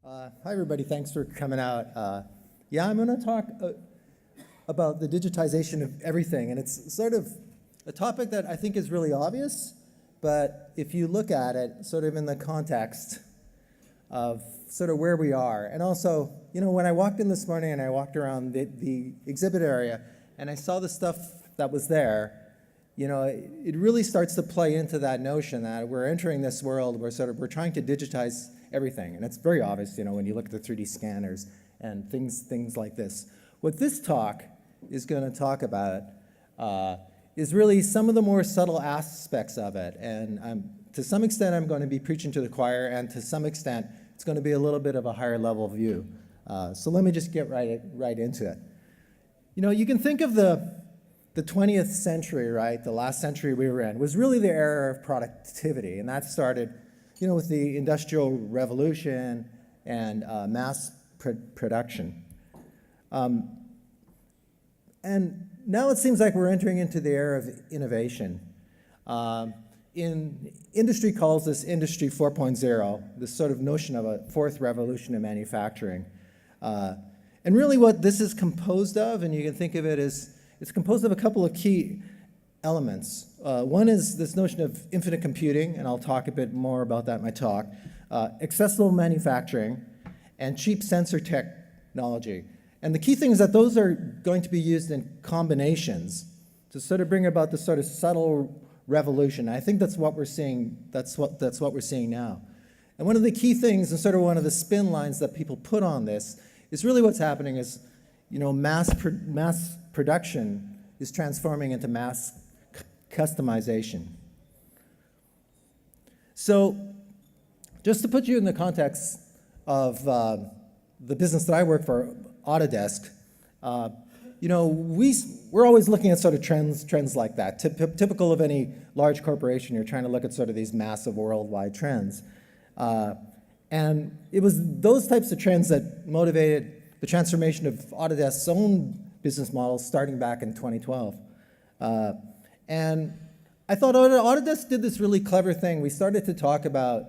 Hi, everybody. Thanks for coming out. Yeah, I'm going to talk about the digitization of everything, and it's sort of a topic that I think is really obvious, but if you look at it sort of in the context of sort of where we are, and also, you know, when I walked in this morning and I walked around the exhibit area and I saw the stuff that was there, you know, it really starts to play into that notion that we're entering this world where we're trying to digitize everything. And it's very obvious, you know, when you look at the 3D scanners and things like this. What this talk is going to talk about is really some of the more subtle aspects of it. And to some extent, I'm going to be preaching to the choir, and to some extent, it's going to be a little bit of a higher level view. So let me just get right into it. You know, you can think of the 20th century, right, the last century we were in, was really the era of productivity. And that started, you know, with the Industrial Revolution and mass production. And now it seems like we're entering into the era of innovation. Industry calls this Industry 4.0, this sort of notion of a fourth revolution in manufacturing. And really what this is composed of, and you can think of it as, it's composed of a couple of key elements. One is this notion of infinite computing, and I'll talk a bit more about that in my talk, accessible manufacturing, and cheap sensor technology. And the key thing is that those are going to be used in combinations to sort of bring about this sort of subtle revolution. I think that's what we're seeing. That's what we're seeing now. And one of the key things, and sort of one of the spin lines that people put on this, is really what's happening is, you know, mass production is transforming into mass customization. So, just to put you in the context of the business that I work for, Autodesk, you know, we're always looking at sort of trends like that. Typical of any large corporation, you're trying to look at sort of these massive worldwide trends. And it was those types of trends that motivated the transformation of Autodesk's own business model starting back in 2012. And I thought Autodesk did this really clever thing. We started to talk about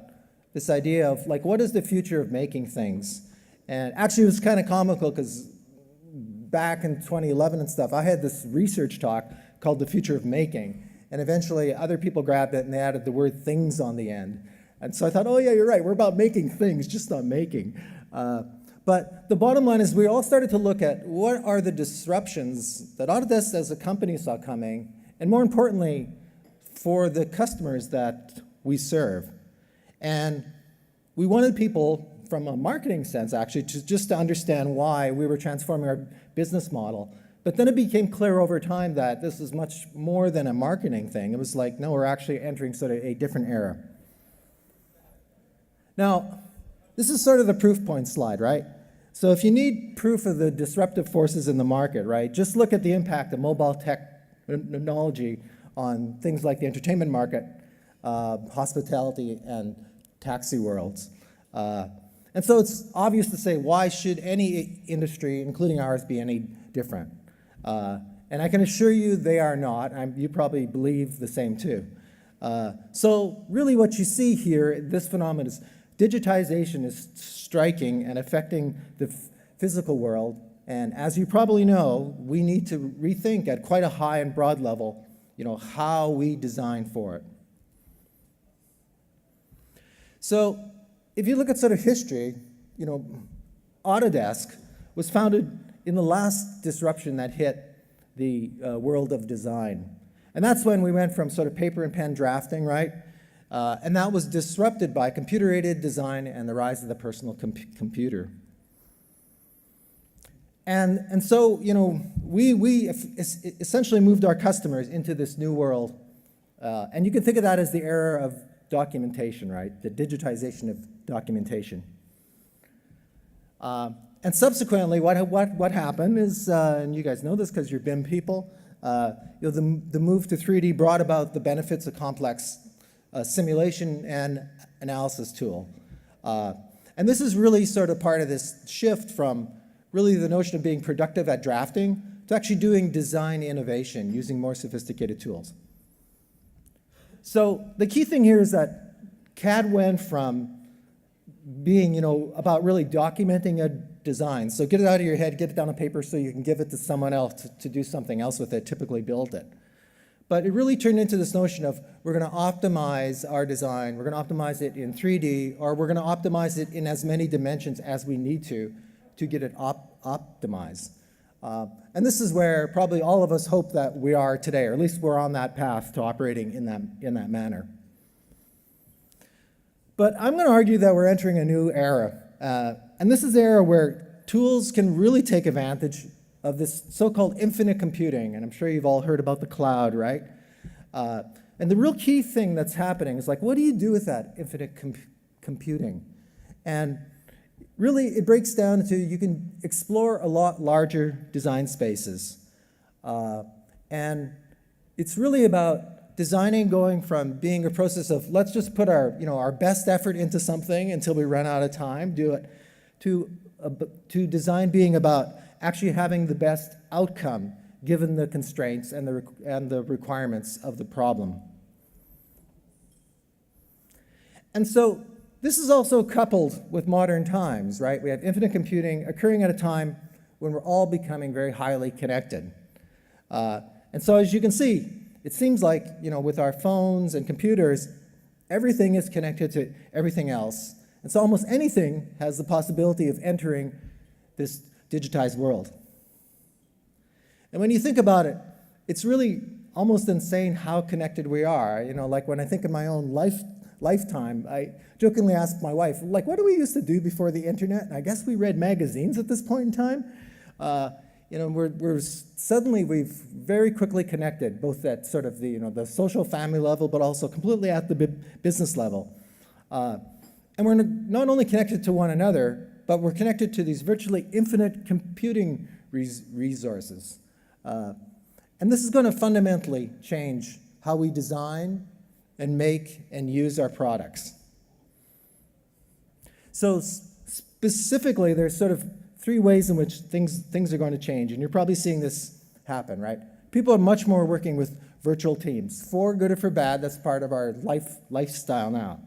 this idea of, like, what is the future of making things? And actually it was kind of comical because back in 2011 and stuff, I had this research talk called The Future of Making. And eventually other people grabbed it and they added the word things on the end. And so I thought, oh yeah, you're right, we're about making things, just not making. But the bottom line is we all started to look at what are the disruptions that Autodesk as a company saw coming, and more importantly, for the customers that we serve. And we wanted people, from a marketing sense actually, just to understand why we were transforming our business model. But then it became clear over time that this is much more than a marketing thing. It was like, no, we're actually entering sort of a different era. Now, this is sort of the proof point slide, right? So if you need proof of the disruptive forces in the market, right, just look at the impact of mobile technology on things like the entertainment market, hospitality, and taxi worlds. And so it's obvious to say, why should any industry, including ours, be any different? And I can assure you they are not. You probably believe the same too. So really what you see here, this phenomenon is digitization is striking and affecting the physical world. And as you probably know, we need to rethink at quite a high and broad level, you know, how we design for it. So if you look at sort of history, you know, Autodesk was founded in the last disruption that hit the world of design. And that's when we went from sort of paper and pen drafting, right? And that was disrupted by computer-aided design and the rise of the personal computer. And so, you know, we essentially moved our customers into this new world. And you can think of that as the era of documentation, right? The digitization of documentation. And subsequently, what happened is, and you guys know this because you're BIM people, you know, the move to 3D brought about the benefits of complex simulation and analysis tool. And this is really sort of part of this shift from really the notion of being productive at drafting to actually doing design innovation using more sophisticated tools. So the key thing here is that CAD went from being, about really documenting a design. So get it out of your head, get it down on paper so you can give it to someone else to do something else with it, typically build it. But it really turned into this notion of we're going to optimize our design, we're going to optimize it in 3D, or we're going to optimize it in as many dimensions as we need to get it optimized. And this is where probably all of us hope that we are today, or at least we're on that path to operating in that manner. But I'm going to argue that we're entering a new era. And this is the era where tools can really take advantage of this so-called infinite computing. And I'm sure you've all heard about the cloud, right? And the real key thing that's happening is like, what do you do with that infinite computing? And really, it breaks down to you can explore a lot larger design spaces. And it's really about designing going from being a process of let's just put our best effort into something until we run out of time, do it, to design being about actually having the best outcome given the constraints and the requirements of the problem. And so this is also coupled with modern times, right? We have infinite computing occurring at a time when we're all becoming very highly connected. And so as you can see, it seems like, with our phones and computers, everything is connected to everything else. And so almost anything has the possibility of entering this digitized world. And when you think about it, it's really almost insane how connected we are. Like when I think of my own lifetime, I jokingly ask my wife, like, what do we used to do before the internet? And I guess we read magazines at this point in time. We've very quickly connected, both at sort of the social family level, but also completely at the business level. And we're not only connected to one another, but we're connected to these virtually infinite computing resources. And this is going to fundamentally change how we design and make and use our products. So specifically, there's sort of three ways in which things are going to change, and you're probably seeing this happen, right? People are much more working with virtual teams. For good or for bad, that's part of our lifestyle now.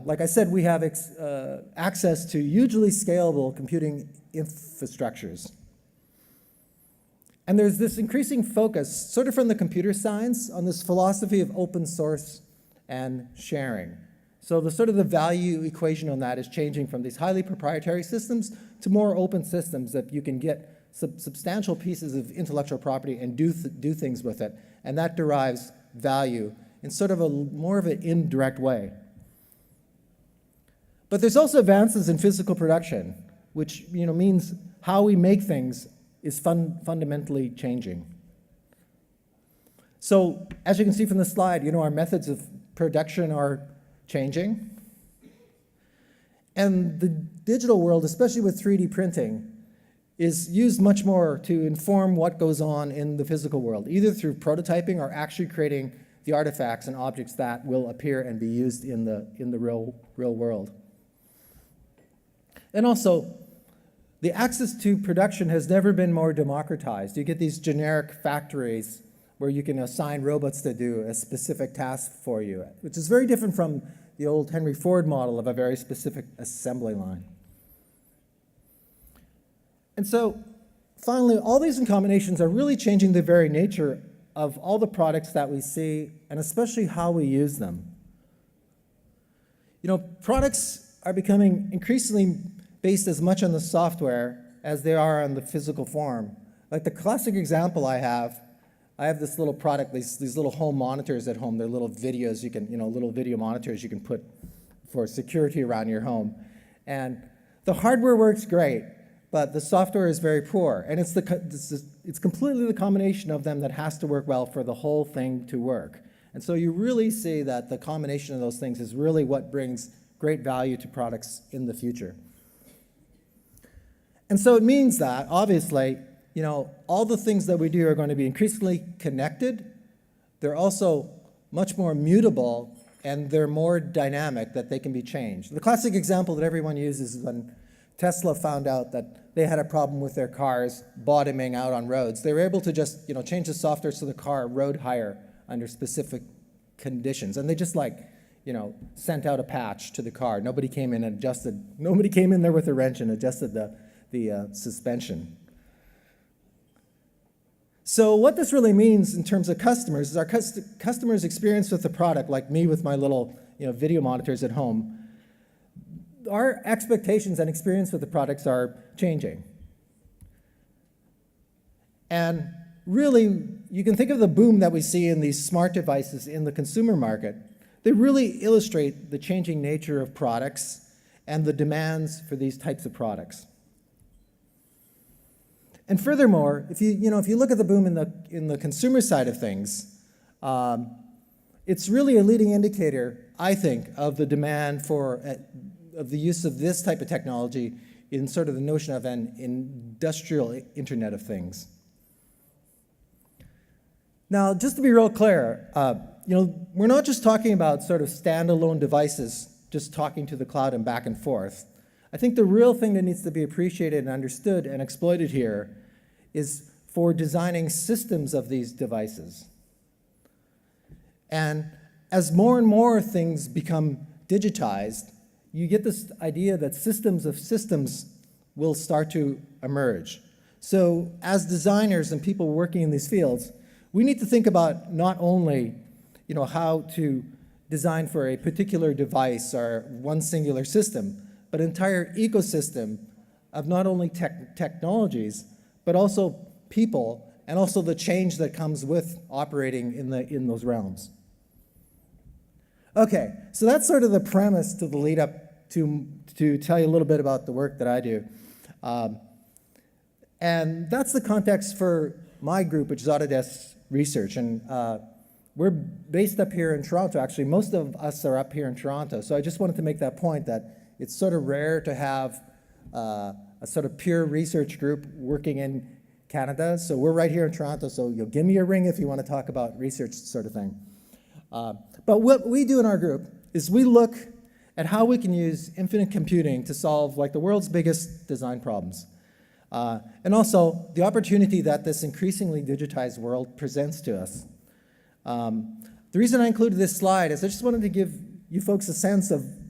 Like I said, we have access to hugely scalable computing infrastructures. And there's this increasing focus, sort of from the computer science, on this philosophy of open source and sharing. So the value equation on that is changing from these highly proprietary systems to more open systems that you can get substantial pieces of intellectual property and do things with it. And that derives value in sort of more of an indirect way. But there's also advances in physical production, which means how we make things is fundamentally changing. So as you can see from the slide, our methods of production are changing. And the digital world, especially with 3D printing, is used much more to inform what goes on in the physical world, either through prototyping or actually creating the artifacts and objects that will appear and be used in the real world. And also, the access to production has never been more democratized. You get these generic factories where you can assign robots to do a specific task for you, which is very different from the old Henry Ford model of a very specific assembly line. And so, finally, all these combinations are really changing the very nature of all the products that we see, and especially how we use them. Products are becoming increasingly based as much on the software as they are on the physical form. Like the classic example I have this little product, these little home monitors at home. They're little videos you can, little video monitors you can put for security around your home. And the hardware works great, but the software is very poor. And it's completely the combination of them that has to work well for the whole thing to work. And so you really see that the combination of those things is really what brings great value to products in the future. And so it means that, obviously, all the things that we do are going to be increasingly connected. They're also much more mutable, and they're more dynamic, that they can be changed. The classic example that everyone uses is when Tesla found out that they had a problem with their cars bottoming out on roads. They were able to just change the software so the car rode higher under specific conditions. And they just sent out a patch to the car. Nobody came in and adjusted, nobody came in there with a wrench and adjusted the suspension. So what this really means in terms of customers is our customers' experience with the product, like me with my little video monitors at home, our expectations and experience with the products are changing. And really, you can think of the boom that we see in these smart devices in the consumer market. They really illustrate the changing nature of products and the demands for these types of products. And furthermore, if you look at the boom in the consumer side of things, it's really a leading indicator, I think, of the demand of the use of this type of technology in sort of the notion of an industrial Internet of Things. Now, just to be real clear, we're not just talking about sort of standalone devices just talking to the cloud and back and forth. I think the real thing that needs to be appreciated and understood and exploited here is for designing systems of these devices. And as more and more things become digitized, you get this idea that systems of systems will start to emerge. So as designers and people working in these fields, we need to think about not only how to design for a particular device or one singular system, but an entire ecosystem of not only technologies, but also people, and also the change that comes with operating in those realms. Okay, so that's sort of the premise to the lead up to tell you a little bit about the work that I do. And that's the context for my group, which is Autodesk Research. And we're based up here in Toronto, actually. Most of us are up here in Toronto. So I just wanted to make that point that it's sort of rare to have a sort of pure research group working in Canada. So we're right here in Toronto. So give me a ring if you want to talk about research sort of thing. But what we do in our group is we look at how we can use infinite computing to solve like the world's biggest design problems. And also the opportunity that this increasingly digitized world presents to us. The reason I included this slide is I just wanted to give you folks a sense of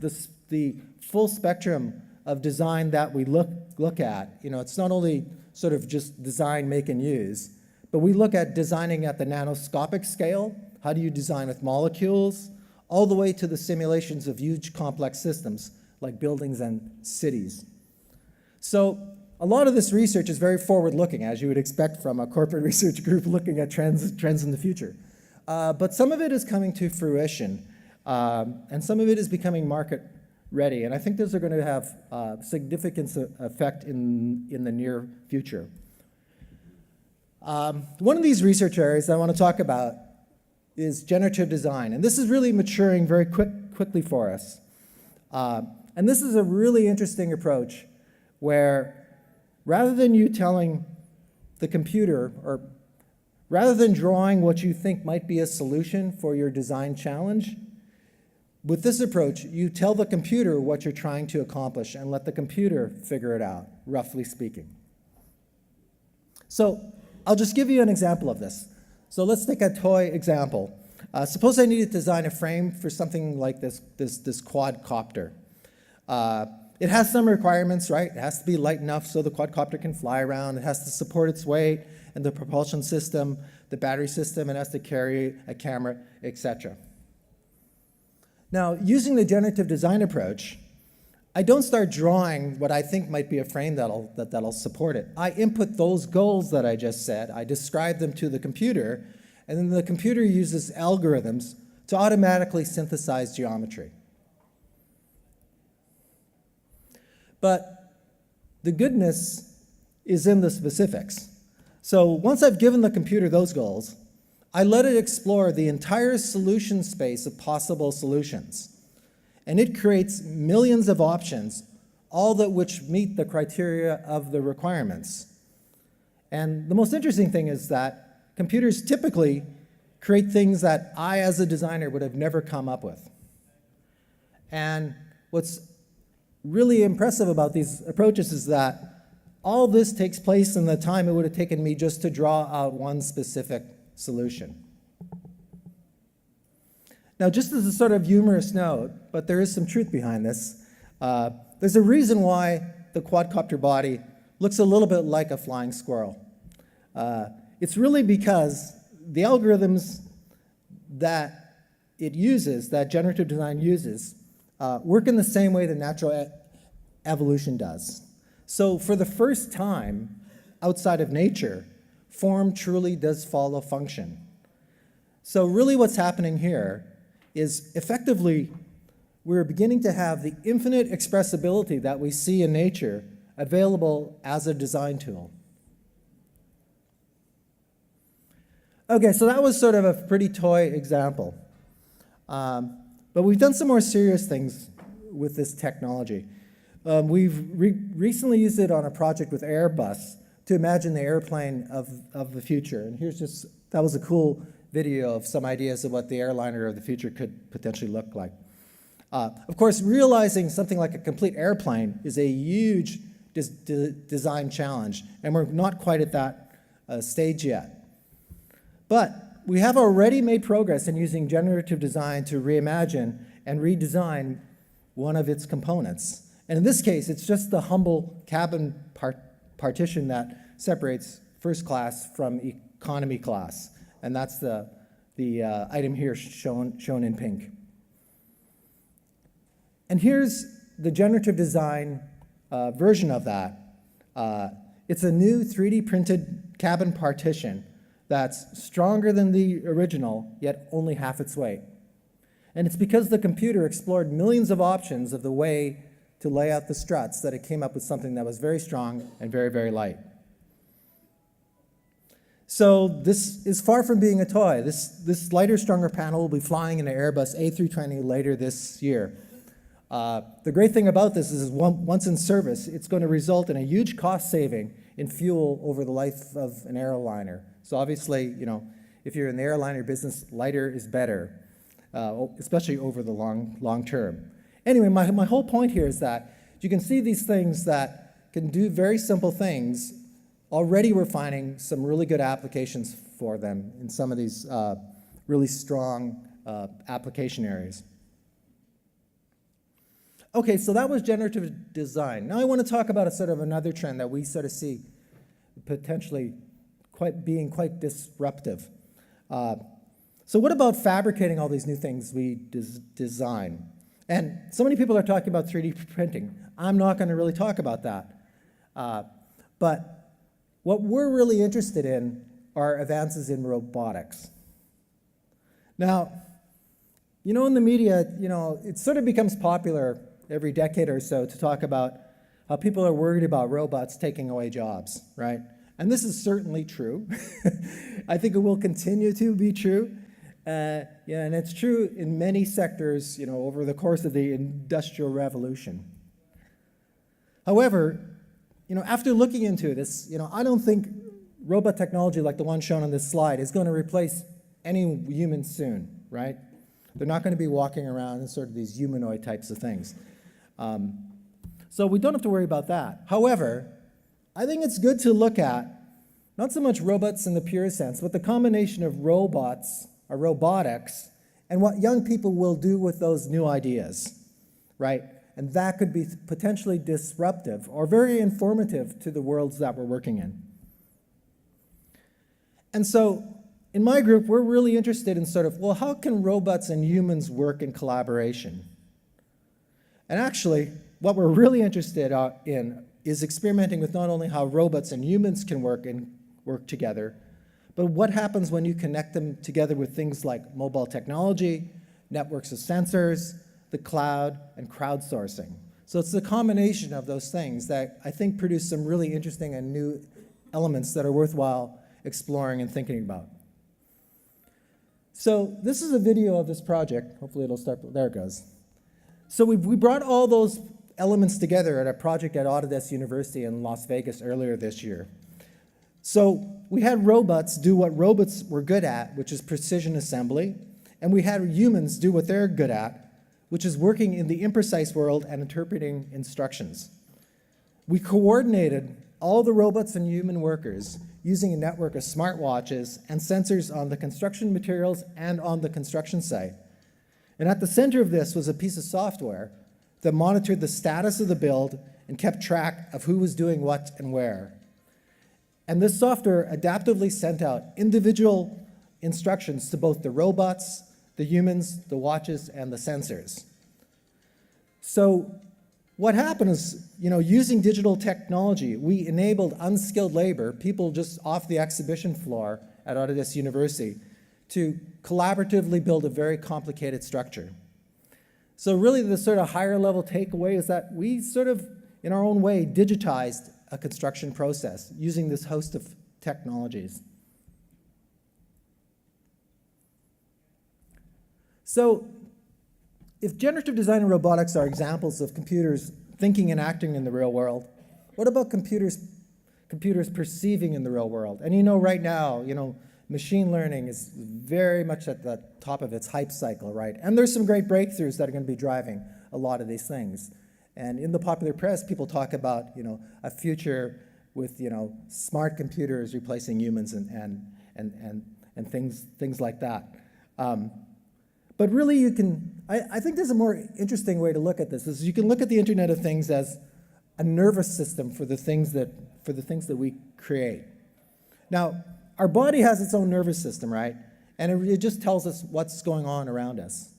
the full spectrum of design that we look at. It's not only sort of just design, make, and use, but we look at designing at the nanoscopic scale. How do you design with molecules? All the way to the simulations of huge complex systems like buildings and cities. So a lot of this research is very forward-looking, as you would expect from a corporate research group looking at trends in the future. But some of it is coming to fruition, and some of it is becoming market-ready. And I think those are going to have significant effect in the near future. One of these research areas I want to talk about is generative design. And this is really maturing very quickly for us. And this is a really interesting approach where rather than you telling the computer, or rather than drawing what you think might be a solution for your design challenge, with this approach, you tell the computer what you're trying to accomplish and let the computer figure it out, roughly speaking. So I'll just give you an example of this. So let's take a toy example. Suppose I needed to design a frame for something like this quadcopter. It has some requirements, right? It has to be light enough so the quadcopter can fly around. It has to support its weight and the propulsion system, the battery system. It has to carry a camera, etc. Now, using the generative design approach, I don't start drawing what I think might be a frame that'll support it. I input those goals that I just said. I describe them to the computer, and then the computer uses algorithms to automatically synthesize geometry. But the goodness is in the specifics. So once I've given the computer those goals, I let it explore the entire solution space of possible solutions. And it creates millions of options, all of which meet the criteria of the requirements. And the most interesting thing is that computers typically create things that I, as a designer, would have never come up with. And what's really impressive about these approaches is that all this takes place in the time it would have taken me just to draw out one specific solution. Now, just as a sort of humorous note, but there is some truth behind this, there's a reason why the quadcopter body looks a little bit like a flying squirrel. It's really because the algorithms that it uses, that generative design uses, work in the same way that natural evolution does. So for the first time outside of nature, form truly does follow function. So really what's happening here is effectively we're beginning to have the infinite expressibility that we see in nature available as a design tool. Okay, so that was sort of a pretty toy example. But we've done some more serious things with this technology. We've recently used it on a project with Airbus to imagine the airplane of the future. And that was a cool video of some ideas of what the airliner of the future could potentially look like. Of course, realizing something like a complete airplane is a huge design challenge, and we're not quite at that stage yet. But we have already made progress in using generative design to reimagine and redesign one of its components. And in this case, it's just the humble cabin partition that separates first class from economy class. And that's the item here shown in pink. And here's the generative design version of that. It's a new 3D printed cabin partition that's stronger than the original, yet only half its weight. And it's because the computer explored millions of options of the way to lay out the struts that it came up with something that was very strong and very, very light. So this is far from being a toy. This lighter, stronger panel will be flying in an Airbus A320 later this year. The great thing about this is once in service, it's going to result in a huge cost saving in fuel over the life of an airliner. So obviously, if you're in the airliner business, lighter is better, especially over the long term. Anyway, my whole point here is that you can see these things that can do very simple things. Already we're finding some really good applications for them in some of these really strong application areas. Okay, so that was generative design. Now I want to talk about another trend that we sort of see potentially being quite disruptive. So what about fabricating all these new things we design? And so many people are talking about 3D printing. I'm not going to really talk about that. But what we're really interested in are advances in robotics. Now, in the media, it sort of becomes popular every decade or so to talk about how people are worried about robots taking away jobs, right? And this is certainly true. I think it will continue to be true. And it's true in many sectors, over the course of the Industrial Revolution. However, after looking into this, I don't think robot technology like the one shown on this slide is going to replace any human soon, right? They're not going to be walking around in sort of these humanoid types of things. So we don't have to worry about that. However, I think it's good to look at not so much robots in the pure sense, but the combination of robots or robotics and what young people will do with those new ideas, right? And that could be potentially disruptive or very informative to the worlds that we're working in. And so in my group, we're really interested in how can robots and humans work in collaboration? And actually, what we're really interested in is experimenting with not only how robots and humans can work together, but what happens when you connect them together with things like mobile technology, networks of sensors, the cloud, and crowdsourcing. So it's the combination of those things that I think produce some really interesting and new elements that are worthwhile exploring and thinking about. So this is a video of this project. Hopefully it'll start, there it goes. So we brought all those elements together at a project at Autodesk University in Las Vegas earlier this year. So we had robots do what robots were good at, which is precision assembly, and we had humans do what they're good at, which is working in the imprecise world and interpreting instructions. We coordinated all the robots and human workers using a network of smartwatches and sensors on the construction materials and on the construction site. And at the center of this was a piece of software that monitored the status of the build and kept track of who was doing what and where. And this software adaptively sent out individual instructions to both the robots, the humans, the watches, and the sensors. So what happened is, using digital technology, we enabled unskilled labor, people just off the exhibition floor at Autodesk University, to collaboratively build a very complicated structure. So really the sort of higher level takeaway is that we sort of, in our own way, digitized a construction process using this host of technologies. So if generative design and robotics are examples of computers thinking and acting in the real world, what about computers perceiving in the real world? And right now, machine learning is very much at the top of its hype cycle, right? And there's some great breakthroughs that are going to be driving a lot of these things. And in the popular press, people talk about, a future with, smart computers replacing humans and things like that. But really I think there's a more interesting way to look at this, is you can look at the Internet of Things as a nervous system for the things that we create. Now, our body has its own nervous system, right? And it just tells us what's going on around us.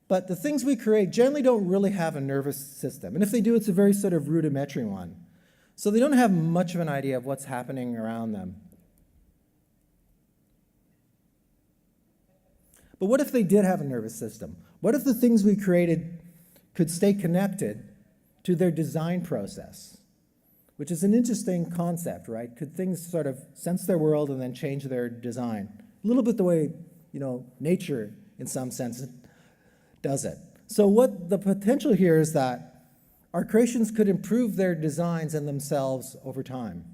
But the things we create generally don't really have a nervous system. And if they do, it's a very sort of rudimentary one. So they don't have much of an idea of what's happening around them. But what if they did have a nervous system? What if the things we created could stay connected to their design process? Which is an interesting concept, right? Could things sort of sense their world and then change their design? A little bit the way, nature, in some sense, does it. So what the potential here is that our creations could improve their designs and themselves over time.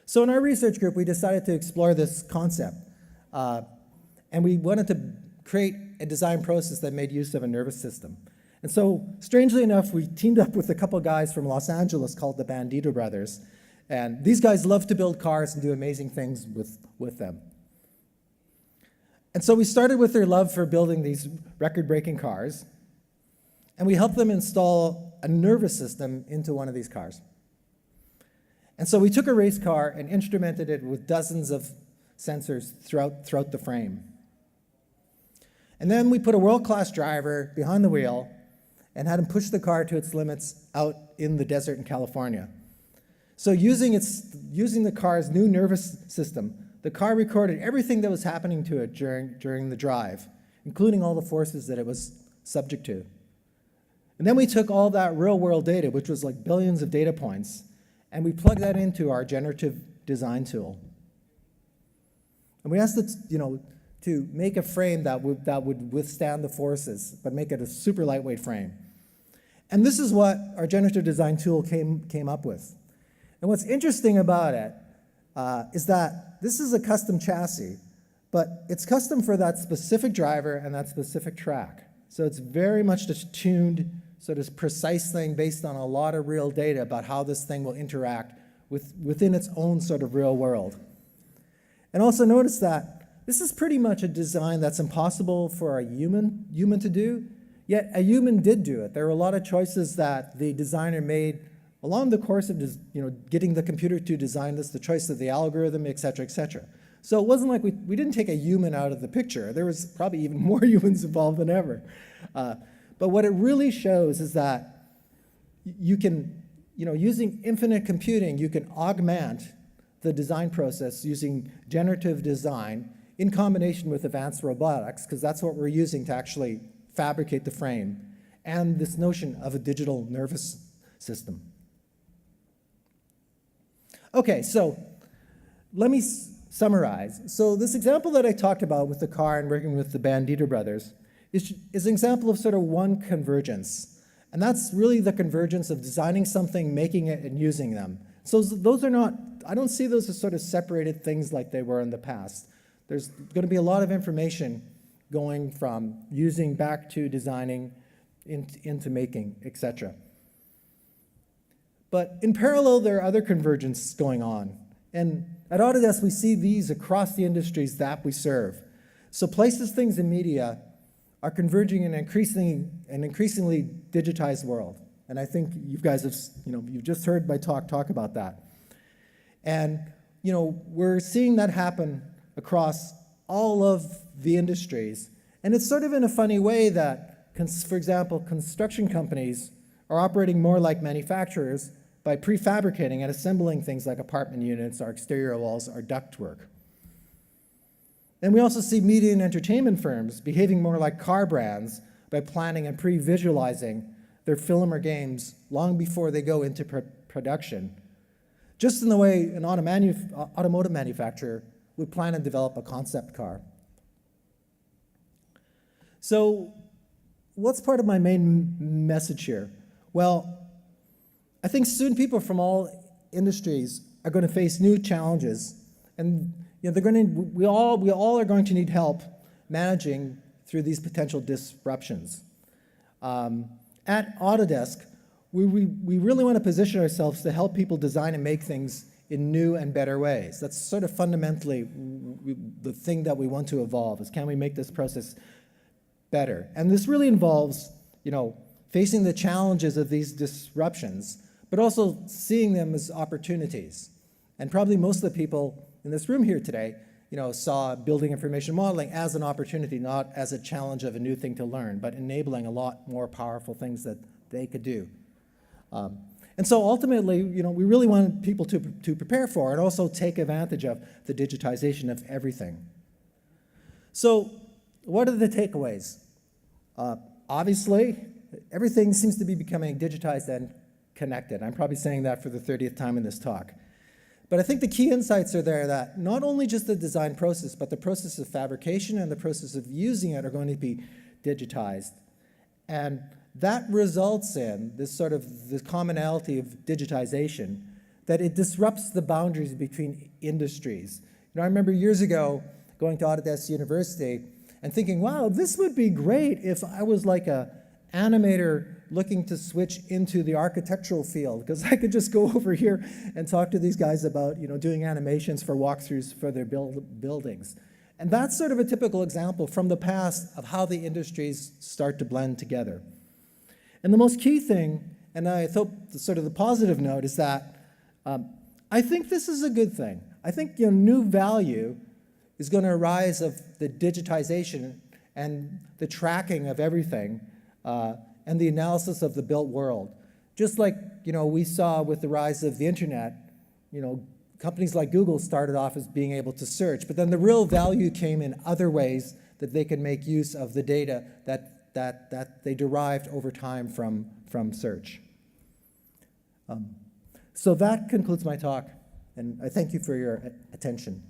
So in our research group, we decided to explore this concept. And we wanted to create a design process that made use of a nervous system. And so, strangely enough, we teamed up with a couple guys from Los Angeles called the Bandito Brothers. And these guys love to build cars and do amazing things with them. And so we started with their love for building these record-breaking cars. And we helped them install a nervous system into one of these cars. And so we took a race car and instrumented it with dozens of sensors throughout the frame. And then we put a world-class driver behind the wheel and had him push the car to its limits out in the desert in California. So using the car's new nervous system, the car recorded everything that was happening to it during the drive, including all the forces that it was subject to. And then we took all that real-world data, which was like billions of data points, and we plugged that into our generative design tool. And we asked it, to make a frame that would withstand the forces, but make it a super lightweight frame. And this is what our generative design tool came up with. And what's interesting about it is that this is a custom chassis, but it's custom for that specific driver and that specific track. So it's very much just tuned, so this precise thing based on a lot of real data about how this thing will interact within its own sort of real world. And also notice that this is pretty much a design that's impossible for a human to do, yet a human did do it. There were a lot of choices that the designer made along the course of getting the computer to design this, the choice of the algorithm, et cetera, et cetera. So it wasn't like we didn't take a human out of the picture. There was probably even more humans involved than ever. But what it really shows is that you can, using infinite computing, you can augment the design process using generative design in combination with advanced robotics, because that's what we're using to actually fabricate the frame, and this notion of a digital nervous system. Okay, so let me summarize. So this example that I talked about with the car and working with the Bandito brothers is an example of sort of one convergence. And that's really the convergence of designing something, making it, and using them. So those are not, I don't see those as sort of separated things like they were in the past. There's going to be a lot of information going from using back to designing into making, etc. But in parallel, there are other convergences going on. And at Autodesk, we see these across the industries that we serve. So places, things, and media are converging in an increasingly digitized world. And I think you guys have, you've just heard my talk about that. And, we're seeing that happen across all of the industries. And it's sort of in a funny way that, for example, construction companies are operating more like manufacturers by prefabricating and assembling things like apartment units, our exterior walls, our ductwork. And we also see media and entertainment firms behaving more like car brands by planning and pre-visualizing their film or games long before they go into production, just in the way an automotive manufacturer would plan and develop a concept car. So what's part of my main message here? Well, I think soon people from all industries are going to face new challenges, and we all are going to need help managing through these potential disruptions. At Autodesk, we really want to position ourselves to help people design and make things in new and better ways. That's sort of fundamentally the thing that we want to evolve, is can we make this process better? And this really involves, facing the challenges of these disruptions, but also seeing them as opportunities. And probably most of the people in this room here today, saw building information modeling as an opportunity, not as a challenge of a new thing to learn, but enabling a lot more powerful things that they could do. And so ultimately, we really want people to prepare for and also take advantage of the digitization of everything. So what are the takeaways? Obviously, everything seems to be becoming digitized and connected. I'm probably saying that for the 30th time in this talk. But I think the key insights are there that not only just the design process, but the process of fabrication and the process of using it are going to be digitized. And that results in this commonality of digitization, that it disrupts the boundaries between industries. I remember years ago going to Autodesk University and thinking, wow, this would be great if I was like an animator looking to switch into the architectural field, because I could just go over here and talk to these guys about doing animations for walkthroughs for their buildings. And that's sort of a typical example from the past of how the industries start to blend together. And the most key thing, and I thought sort of the positive note, is that I think this is a good thing. I think new value is going to arise of the digitization and the tracking of everything, and the analysis of the built world. Just like we saw with the rise of the internet, companies like Google started off as being able to search, but then the real value came in other ways that they can make use of the data that they derived over time from search. So that concludes my talk, and I thank you for your attention.